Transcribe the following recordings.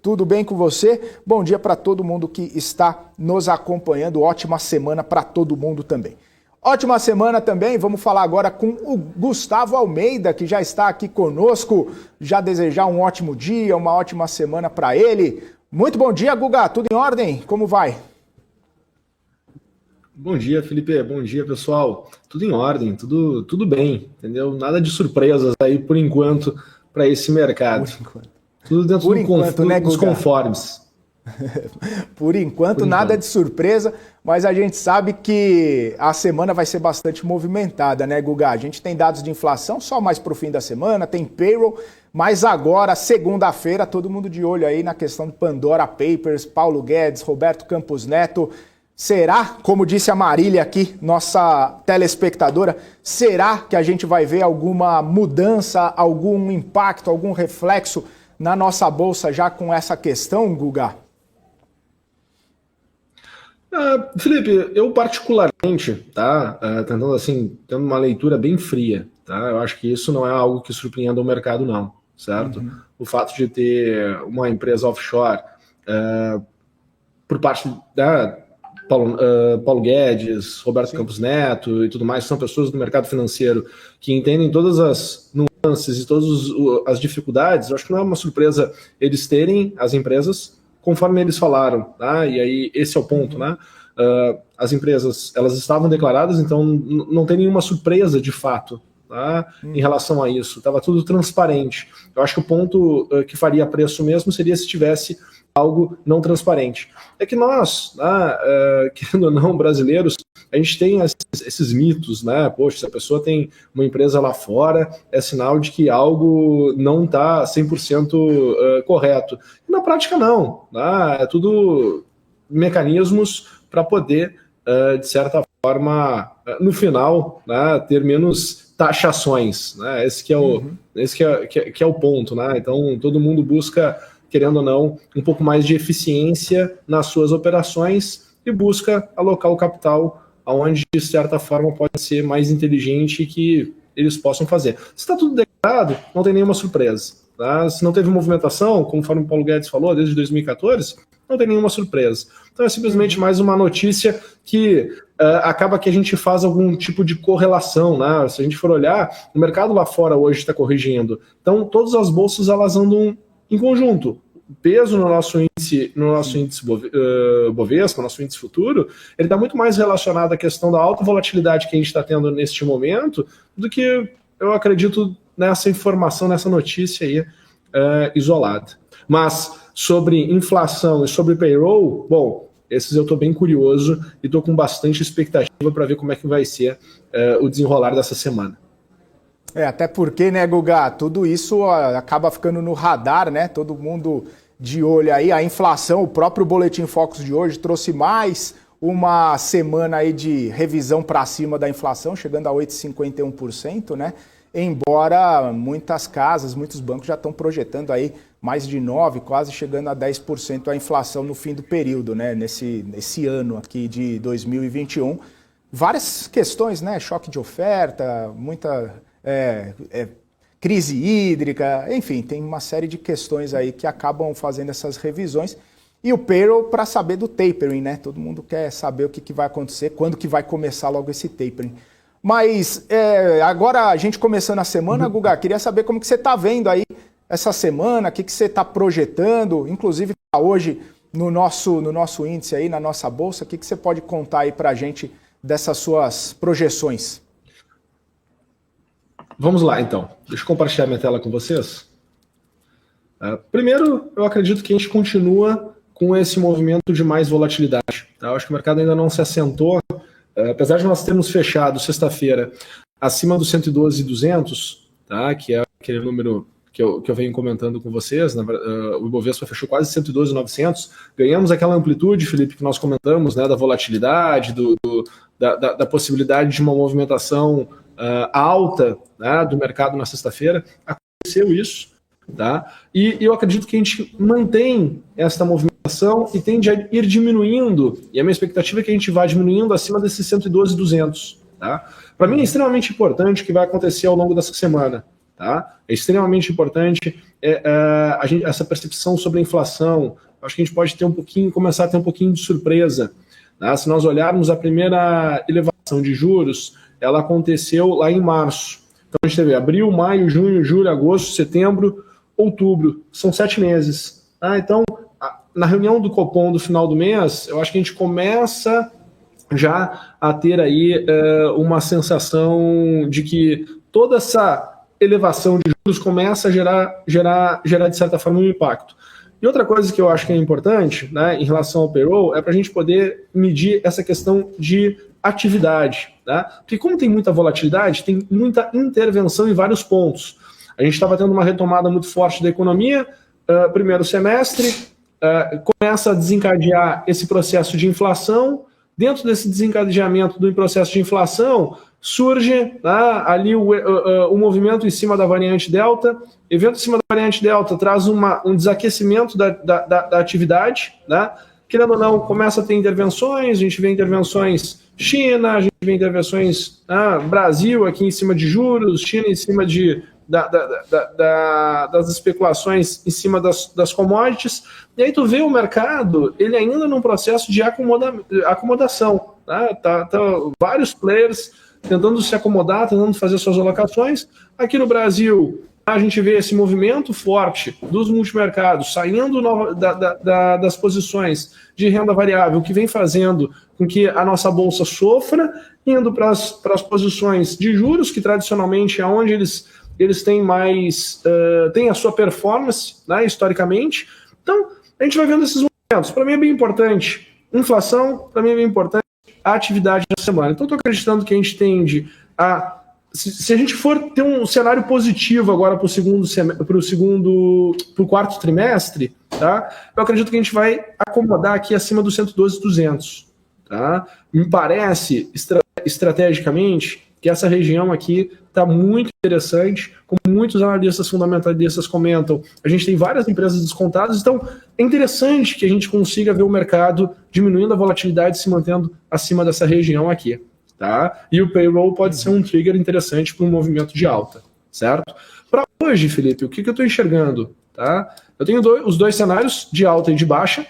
Tudo bem com você? Bom dia para todo mundo que está nos acompanhando. Ótima semana para todo mundo também. Ótima semana também. Vamos falar agora com o Gustavo Almeida, que já está aqui conosco. Já desejar um ótimo dia, uma ótima semana para ele. Muito bom dia, Guga. Tudo em ordem? Como vai? Bom dia, Felipe. Bom dia, pessoal. Tudo em ordem, tudo bem, entendeu? Nada de surpresas aí por enquanto para esse mercado. Por enquanto. Tudo dentro Por enquanto, né, dos Guga? Conformes. Por enquanto, nada de surpresa, mas a gente sabe que a semana vai ser bastante movimentada, né, Guga? A gente tem dados de inflação só mais para o fim da semana, tem payroll, mas agora, segunda-feira, todo mundo de olho aí na questão do Pandora Papers, Paulo Guedes, Roberto Campos Neto. Será, como disse a Marília aqui, nossa telespectadora, será que a gente vai ver alguma mudança, algum impacto, algum reflexo na nossa bolsa já com essa questão, Guga? Felipe, eu particularmente, tentando assim, tendo uma leitura bem fria, tá? Eu acho que isso não é algo que surpreenda o mercado, não, certo? Uhum. O fato de ter uma empresa offshore por parte da Paulo Guedes, Roberto Campos Neto e tudo mais, são pessoas do mercado financeiro que entendem todas as nuances e todas as dificuldades. Eu acho que não é uma surpresa eles terem as empresas conforme eles falaram, tá? E aí esse é o ponto, né? As empresas, elas estavam declaradas, então não tem nenhuma surpresa de fato, tá? Em relação a isso, estava tudo transparente. Eu acho que o ponto que faria preço mesmo seria se tivesse algo não transparente. É que nós, querendo ou não, brasileiros, a gente tem esses mitos, né? Poxa, se a pessoa tem uma empresa lá fora, é sinal de que algo não está 100% correto. E na prática, não. É tudo mecanismos para poder, de certa forma, no final, ter menos taxações. Né? Esse que é o ponto. Né? Então, todo mundo busca, querendo ou não, um pouco mais de eficiência nas suas operações e busca alocar o capital aonde, de certa forma, pode ser mais inteligente que eles possam fazer. Se está tudo declarado, não tem nenhuma surpresa. Tá? Se não teve movimentação, conforme o Paulo Guedes falou, desde 2014, não tem nenhuma surpresa. Então é simplesmente mais uma notícia que acaba que a gente faz algum tipo de correlação. Né? Se a gente for olhar, o mercado lá fora hoje está corrigindo. Então todas as bolsas elas andam em conjunto. O peso no nosso índice Bovespa, nosso índice futuro, ele está muito mais relacionado à questão da alta volatilidade que a gente está tendo neste momento do que eu acredito nessa informação, nessa notícia aí isolada. Mas sobre inflação e sobre payroll, bom, esses eu estou bem curioso e estou com bastante expectativa para ver como é que vai ser o desenrolar dessa semana. Até porque, né, Guga, tudo isso acaba ficando no radar, né? Todo mundo de olho aí. A inflação, o próprio Boletim Focus de hoje trouxe mais uma semana aí de revisão para cima da inflação, chegando a 8,51%, né? Embora muitas casas, muitos bancos já estão projetando aí mais de 9%, quase chegando a 10% a inflação no fim do período, né? Nesse ano aqui de 2021. Várias questões, né? Choque de oferta, muita crise hídrica, enfim, tem uma série de questões aí que acabam fazendo essas revisões. E o payroll para saber do tapering, né? Todo mundo quer saber o que vai acontecer, quando que vai começar logo esse tapering. Mas agora a gente começando a semana, Guga, queria saber como que você está vendo aí essa semana, o que você está projetando, inclusive hoje no nosso índice aí, na nossa bolsa, o que você pode contar aí para a gente dessas suas projeções? Vamos lá, então. Deixa eu compartilhar minha tela com vocês. Primeiro, eu acredito que a gente continua com esse movimento de mais volatilidade. Tá? Eu acho que o mercado ainda não se assentou. Apesar de nós termos fechado sexta-feira acima dos 112.200, tá? Que é aquele número que eu venho comentando com vocês, o Ibovespa fechou quase 112.900, ganhamos aquela amplitude, Felipe, que nós comentamos, né, da volatilidade, da possibilidade de uma movimentação alta, né, do mercado na sexta-feira. Aconteceu isso, tá? E eu acredito que a gente mantém esta movimentação e tende a ir diminuindo, e a minha expectativa é que a gente vá diminuindo acima desses 112.200, tá? Para mim é extremamente importante o que vai acontecer ao longo dessa semana. tá? É extremamente importante essa percepção sobre a inflação. Acho que a gente pode ter começar a ter um pouquinho de surpresa, tá? Se nós olharmos a primeira elevação de juros, ela aconteceu lá em março. Então a gente teve abril, maio, junho, julho, agosto, setembro, outubro. São 7 meses. Tá? Então, na reunião do Copom do final do mês, eu acho que a gente começa já a ter aí uma sensação de que toda essa elevação de juros começa a gerar de certa forma um impacto. E outra coisa que eu acho que é importante, né, em relação ao payroll, é para a gente poder medir essa questão de atividade. Tá? Porque como tem muita volatilidade, tem muita intervenção em vários pontos. A gente estava tendo uma retomada muito forte da economia, primeiro semestre, começa a desencadear esse processo de inflação. Dentro desse desencadeamento do processo de inflação, surge ali o movimento em cima da variante Delta. Evento em cima da variante Delta traz um desaquecimento da atividade. Né? Querendo ou não, começa a ter intervenções, a gente vê intervenções China, a gente vê intervenções Brasil aqui em cima de juros, China em cima das especulações em cima das commodities, e aí tu vê o mercado, ele ainda num processo de acomodação, tá vários players tentando se acomodar, tentando fazer suas alocações. Aqui no Brasil, a gente vê esse movimento forte dos multimercados saindo das posições de renda variável, que vem fazendo com que a nossa bolsa sofra, indo para as posições de juros, que tradicionalmente é onde eles têm mais, têm a sua performance, né, historicamente. Então, a gente vai vendo esses movimentos. Para mim é bem importante inflação, para mim é bem importante a atividade da semana. Então, estou acreditando que a gente tende a... Se a gente for ter um cenário positivo agora para o quarto trimestre, tá? Eu acredito que a gente vai acomodar aqui acima dos 112,200. Tá? Me parece, estrategicamente, que essa região aqui está muito interessante, como muitos analistas fundamentalistas comentam. A gente tem várias empresas descontadas, então é interessante que a gente consiga ver o mercado diminuindo a volatilidade e se mantendo acima dessa região aqui. Tá? E o payroll pode ser um trigger interessante para um movimento de alta, certo? Para hoje, Felipe, o que eu estou enxergando? Tá? Eu tenho os dois cenários, de alta e de baixa,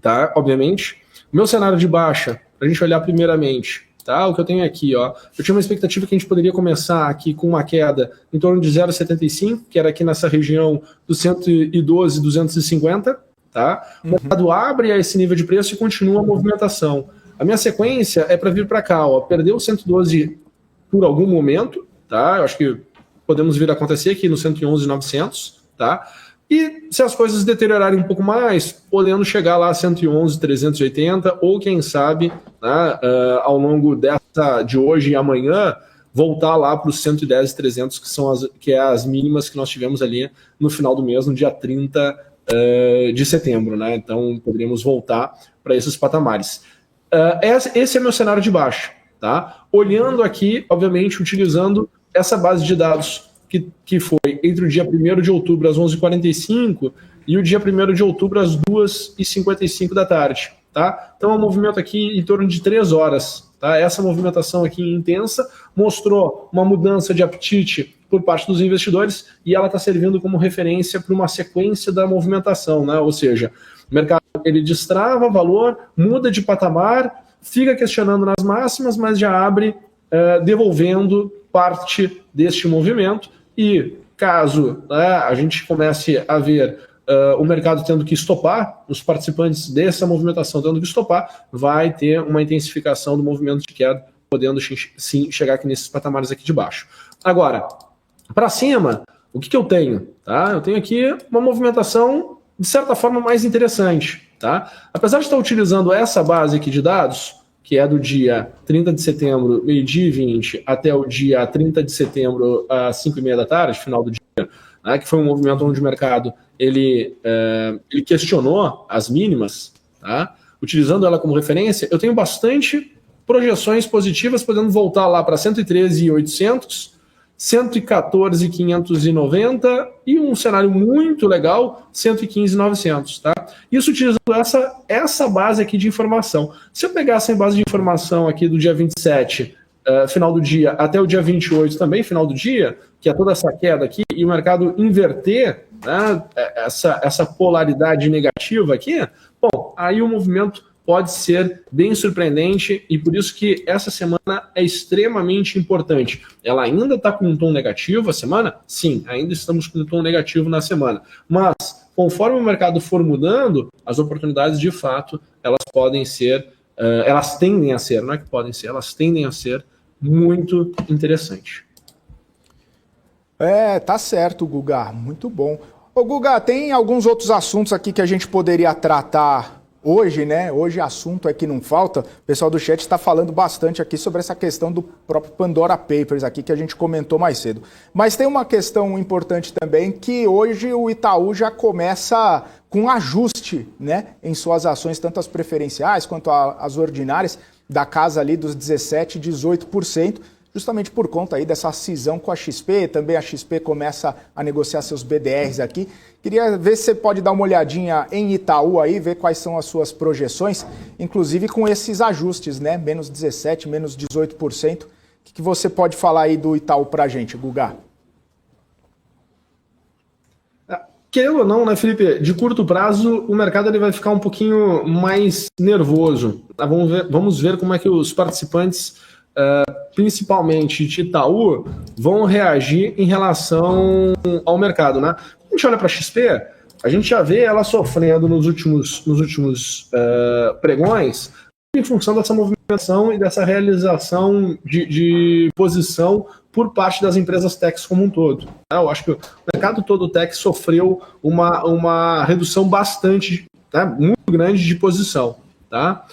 tá? Obviamente. O meu cenário de baixa, para a gente olhar primeiramente, tá? O que eu tenho aqui, ó, eu tinha uma expectativa que a gente poderia começar aqui com uma queda em torno de 0,75, que era aqui nessa região dos 112, 250, tá? O mercado abre a esse nível de preço e continua a movimentação. A minha sequência é para vir para cá, ó, perder o 112 por algum momento, tá? Eu acho que podemos vir a acontecer aqui no 111,900, tá? E se as coisas deteriorarem um pouco mais, podendo chegar lá a 111,380, ou quem sabe, né, ao longo de hoje e amanhã, voltar lá para os 110,300, que é as mínimas que nós tivemos ali no final do mês, no dia 30 de setembro, né? Então poderíamos voltar para esses patamares. Esse é meu cenário de baixa, tá? Olhando aqui, obviamente, utilizando essa base de dados que foi entre o dia 1º de outubro às 11h45 e o dia 1º de outubro às 2h55 da tarde, tá? Então é um movimento aqui em torno de 3 horas, tá? Essa movimentação aqui intensa mostrou uma mudança de apetite por parte dos investidores e ela está servindo como referência para uma sequência da movimentação, né? Ou seja, o mercado ele destrava valor, muda de patamar, fica questionando nas máximas, mas já abre devolvendo parte deste movimento e caso a gente comece a ver o mercado tendo que estopar, os participantes dessa movimentação tendo que estopar, vai ter uma intensificação do movimento de queda, podendo sim chegar aqui nesses patamares aqui de baixo. Agora, para cima, o que eu tenho? Tá? Eu tenho aqui uma movimentação de certa forma mais interessante. Tá? Apesar de estar utilizando essa base aqui de dados, que é do dia 30 de setembro, meio-dia e 20, até o dia 30 de setembro, às 5h30 da tarde, final do dia, né, que foi um movimento onde o mercado ele questionou as mínimas, tá? Utilizando ela como referência, eu tenho bastante projeções positivas, podendo voltar lá para 113.800, 114.590 e um cenário muito legal, 115.900, tá? Isso utilizando essa base aqui de informação. Se eu pegar essa base de informação aqui do dia 27 final do dia até o dia 28 também, final do dia, que é toda essa queda aqui, e o mercado inverter, né, essa polaridade negativa aqui, bom, aí o movimento pode ser bem surpreendente e por isso que essa semana é extremamente importante. Ela ainda está com um tom negativo a semana? Sim, ainda estamos com um tom negativo na semana. Mas, conforme o mercado for mudando, as oportunidades de fato, elas podem ser, elas tendem a ser, não é que podem ser, elas tendem a ser muito interessantes. Tá certo, Guga, muito bom. Ô, Guga, tem alguns outros assuntos aqui que a gente poderia tratar hoje, né? Hoje assunto é que não falta. O pessoal do chat está falando bastante aqui sobre essa questão do próprio Pandora Papers aqui que a gente comentou mais cedo. Mas tem uma questão importante também que hoje o Itaú já começa com ajuste, né, em suas ações, tanto as preferenciais quanto as ordinárias, da casa ali dos 17%, 18%. Justamente por conta aí dessa cisão com a XP, também a XP começa a negociar seus BDRs aqui. Queria ver se você pode dar uma olhadinha em Itaú aí, ver quais são as suas projeções, inclusive com esses ajustes, né? Menos 17%, menos 18%. O que você pode falar aí do Itaú pra gente, Guga? Querendo ou não, né, Felipe, de curto prazo o mercado ele vai ficar um pouquinho mais nervoso. Tá? Vamos ver como é que os participantes principalmente de Itaú, vão reagir em relação ao mercado, né? A gente olha para a XP, a gente já vê ela sofrendo nos últimos pregões em função dessa movimentação e dessa realização de posição por parte das empresas techs como um todo. Eu acho que o mercado todo tech sofreu uma redução bastante, tá, muito grande de posição, tá?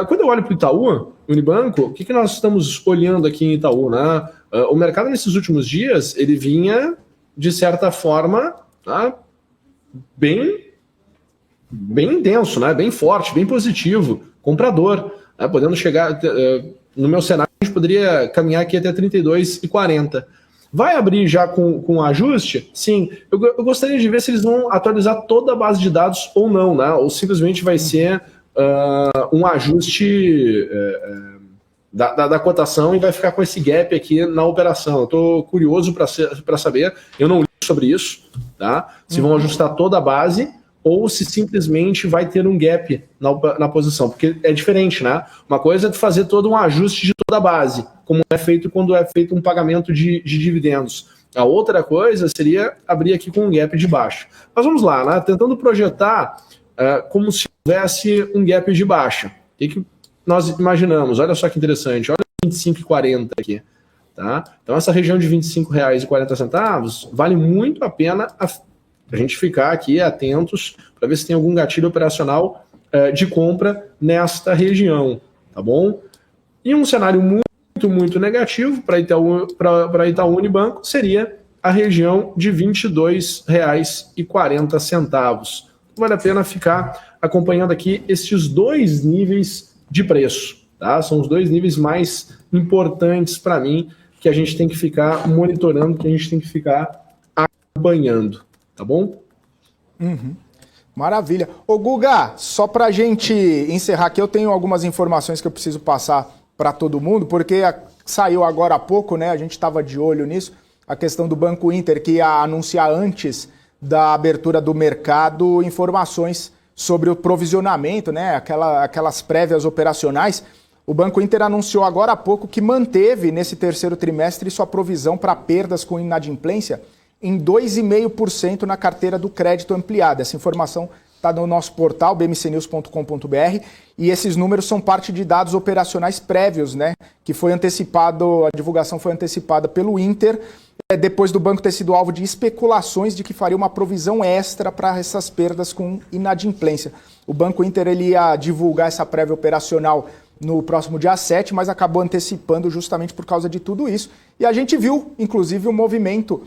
Quando eu olho para o Itaú, Unibanco, o que nós estamos olhando aqui em Itaú, né? O mercado nesses últimos dias, ele vinha, de certa forma, tá, bem intenso, né? Bem forte, bem positivo, comprador, né? Podendo chegar, no meu cenário, a gente poderia caminhar aqui até 32,40. Vai abrir já com ajuste? Sim. Eu gostaria de ver se eles vão atualizar toda a base de dados ou não, né? Ou simplesmente vai ser um ajuste da cotação e vai ficar com esse gap aqui na operação. Eu estou curioso para saber, eu não li sobre isso, tá? Se vão ajustar toda a base ou se simplesmente vai ter um gap na posição, porque é diferente, né? Uma coisa é fazer todo um ajuste de toda a base, como é feito quando é feito um pagamento de dividendos. A outra coisa seria abrir aqui com um gap de baixo. Mas vamos lá, né? Tentando projetar como se houvesse um gap de baixa. O que nós imaginamos? Olha só que interessante, olha 25,40 aqui. Tá? Então essa região de R$ 25,40 vale muito a pena a gente ficar aqui atentos para ver se tem algum gatilho operacional de compra nesta região. Tá bom? E um cenário muito negativo para Itaú Unibanco seria a região de R$ 22,40. Vale a pena ficar acompanhando aqui estes dois níveis de preço, tá? São os dois níveis mais importantes para mim que a gente tem que ficar monitorando, que a gente tem que ficar acompanhando, tá bom? Maravilha. Ô Guga, só para a gente encerrar aqui, eu tenho algumas informações que eu preciso passar para todo mundo, porque saiu agora há pouco, né? A gente estava de olho nisso, a questão do Banco Inter, que ia anunciar antes da abertura do mercado informações sobre o provisionamento, né? Aquelas prévias operacionais. O Banco Inter anunciou agora há pouco que manteve nesse terceiro trimestre sua provisão para perdas com inadimplência em 2,5% na carteira do crédito ampliado. Essa informação está no nosso portal, bmcnews.com.br, e esses números são parte de dados operacionais prévios, né? Que foi antecipado, a divulgação foi antecipada pelo Inter, depois do banco ter sido alvo de especulações de que faria uma provisão extra para essas perdas com inadimplência. O Banco Inter ele ia divulgar essa prévia operacional no próximo dia 7, mas acabou antecipando justamente por causa de tudo isso. E a gente viu, inclusive, o movimento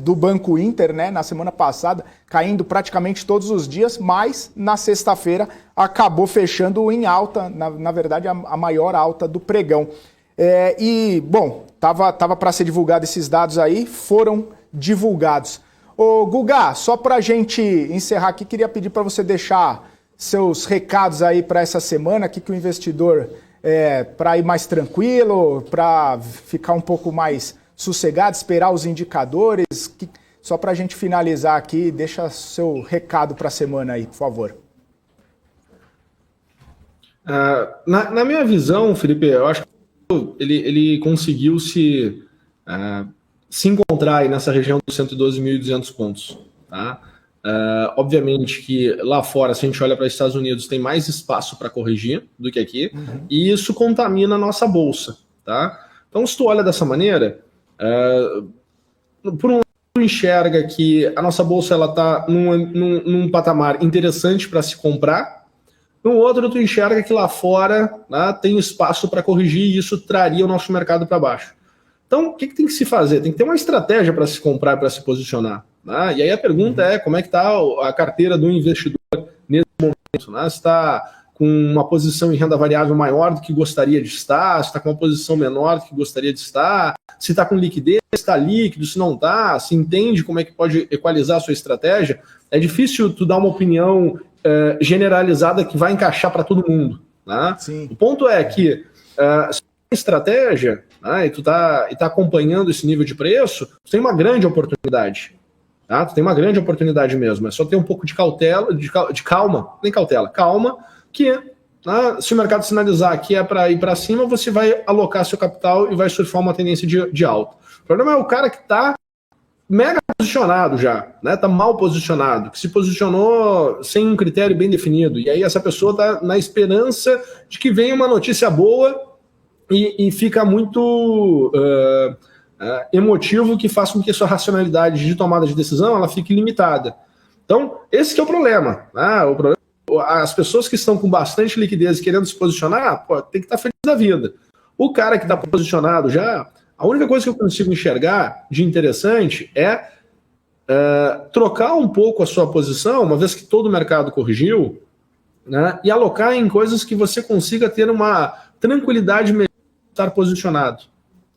do Banco Inter, né, na semana passada, caindo praticamente todos os dias, mas na sexta-feira acabou fechando em alta, na verdade, a maior alta do pregão. Bom, tava para ser divulgado esses dados aí, foram divulgados. Ô Guga, só para a gente encerrar aqui, queria pedir para você deixar seus recados aí para essa semana, o que o investidor para ir mais tranquilo, para ficar um pouco mais sossegado, esperar os indicadores? Só para a gente finalizar aqui, deixa seu recado para a semana aí, por favor. Na minha visão, Felipe, eu acho que ele conseguiu se encontrar aí nessa região dos 112.200 pontos. Tá? Obviamente que lá fora, se a gente olha para os Estados Unidos, tem mais espaço para corrigir do que aqui, e isso contamina a nossa bolsa. Tá? Então, se tu olha dessa maneira, por um lado, tu enxerga que a nossa bolsa está num patamar interessante para se comprar. No outro, tu enxerga que lá fora, né, tem espaço para corrigir e isso traria o nosso mercado para baixo. Então, o que tem que se fazer? Tem que ter uma estratégia para se comprar, para se posicionar. Né? E aí a pergunta é como é que está a carteira do investidor nesse momento? Né? Se está com uma posição em renda variável maior do que gostaria de estar, se está com uma posição menor do que gostaria de estar, se está com liquidez, se está líquido, se não está, se entende como é que pode equalizar a sua estratégia. É difícil tu dar uma opinião generalizada que vai encaixar para todo mundo. Né? O ponto é que se tem estratégia, né, e tu tá acompanhando esse nível de preço, tu tem uma grande oportunidade. Tá? Tu tem uma grande oportunidade mesmo. É só ter um pouco de cautela, de calma, nem cautela, calma, que se o mercado sinalizar que é para ir para cima, você vai alocar seu capital e vai surfar uma tendência de alta. O problema é o cara que está mega posicionado já, né? Tá mal posicionado, que se posicionou sem um critério bem definido. E aí essa pessoa tá na esperança de que venha uma notícia boa e fica muito emotivo, que faça com que a sua racionalidade de tomada de decisão ela fique limitada. Então, esse que é o problema. Né? O problema, as pessoas que estão com bastante liquidez querendo se posicionar, tem que estar feliz da vida. O cara que está posicionado já, a única coisa que eu consigo enxergar de interessante é trocar um pouco a sua posição, uma vez que todo o mercado corrigiu, né, e alocar em coisas que você consiga ter uma tranquilidade melhor de estar posicionado.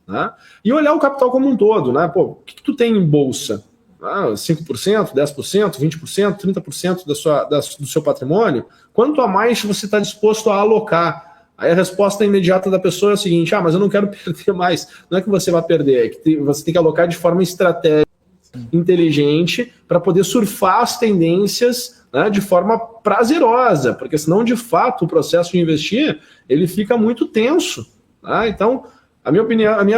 Né? E olhar o capital como um todo. Né? Pô, o que tu tem em bolsa? 5%, 10%, 20%, 30% do seu patrimônio? Quanto a mais você está disposto a alocar? Aí a resposta imediata da pessoa é a seguinte: mas eu não quero perder mais. Não é que você vai perder, é que você tem que alocar de forma estratégica, inteligente, para poder surfar as tendências, né, de forma prazerosa, porque senão, de fato, o processo de investir ele fica muito tenso. Né? Então, a minha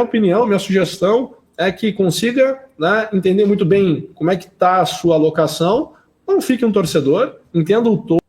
opinião, minha sugestão é que consiga, né, entender muito bem como é que está a sua alocação, não fique um torcedor, entenda o todo,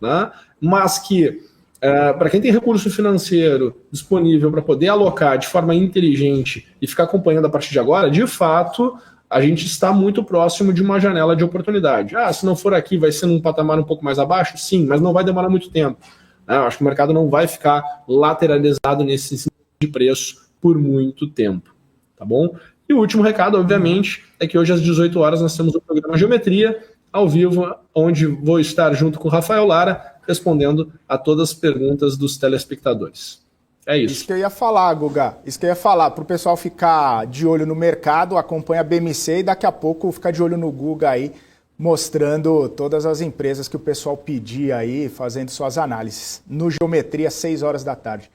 né, mas que para quem tem recurso financeiro disponível para poder alocar de forma inteligente e ficar acompanhando a partir de agora, de fato, a gente está muito próximo de uma janela de oportunidade. Se não for aqui, vai ser num patamar um pouco mais abaixo? Sim, mas não vai demorar muito tempo. Eu acho que o mercado não vai ficar lateralizado nesse sentido de preço por muito tempo. Tá bom? E o último recado, obviamente, é que hoje às 18 horas nós temos o programa Geometria, ao vivo, onde vou estar junto com o Rafael Lara, respondendo a todas as perguntas dos telespectadores. É isso. Isso que eu ia falar, Guga. Isso que eu ia falar, para o pessoal ficar de olho no mercado, acompanha a BMC e daqui a pouco ficar de olho no Guga aí, mostrando todas as empresas que o pessoal pedia aí, fazendo suas análises. No Geometria, 6 horas da tarde.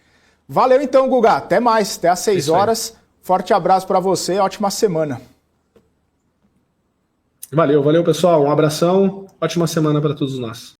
Valeu então, Guga. Até mais. Até às 6 horas. Forte abraço para você. Ótima semana. Valeu, pessoal. Um abração. Ótima semana para todos nós.